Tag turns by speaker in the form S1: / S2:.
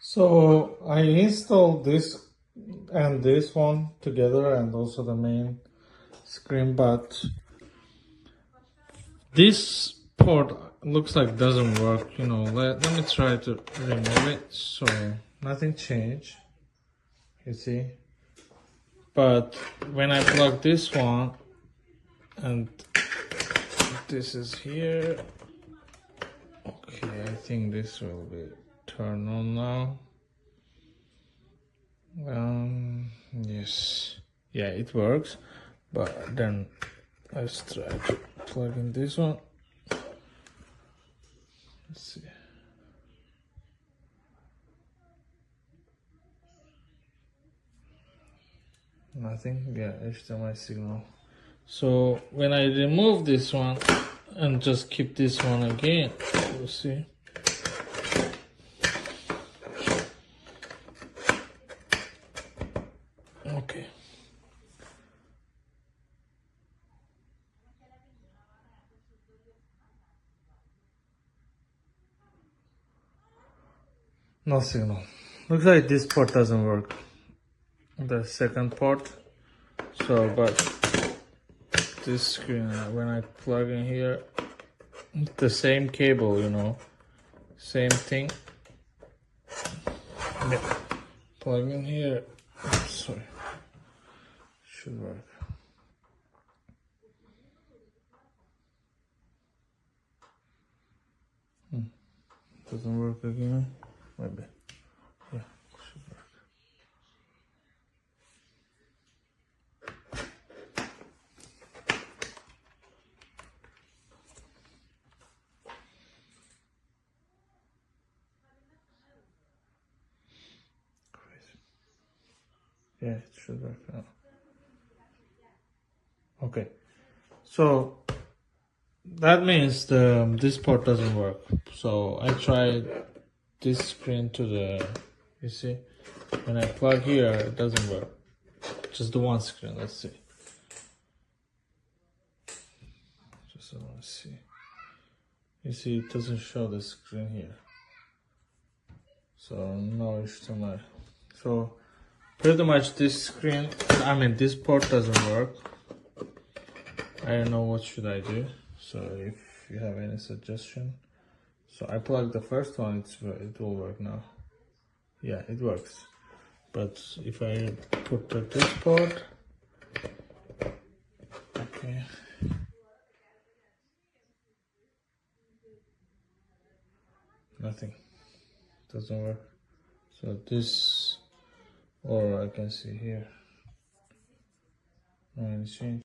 S1: So I installed this and this one together and also the main screen, but this port looks like doesn't work. Let me try to remove it. So nothing changed, you see, but when I plug this one and this is here, okay, I think this will be turned on now. Yes, yeah, it works, but then let's try to plug in this one. Let's see. Nothing. Yeah, HDMI signal. So when I remove this one and just keep this one again, you'll see. Okay. No signal. Looks like this port doesn't work. The second port. So, but this screen, when I plug in here, the same cable, same thing. Yeah. Plug in here. Sorry. Should work. Doesn't work again. Maybe. Yeah, should work. Yeah, it should work now. Okay, so that means this port doesn't work. So I tried this screen to the, you see, when I plug here, it doesn't work. Just the one screen. Let's see. Just I want to see. You see, it doesn't show the screen here. So no HDMI. So pretty much this this port doesn't work. I don't know what should I do. So if you have any suggestion. So I plugged the first one, it will work now. Yeah, it works. But if I put this port, okay. Nothing. Doesn't work. So this, or I can see here. No, any change.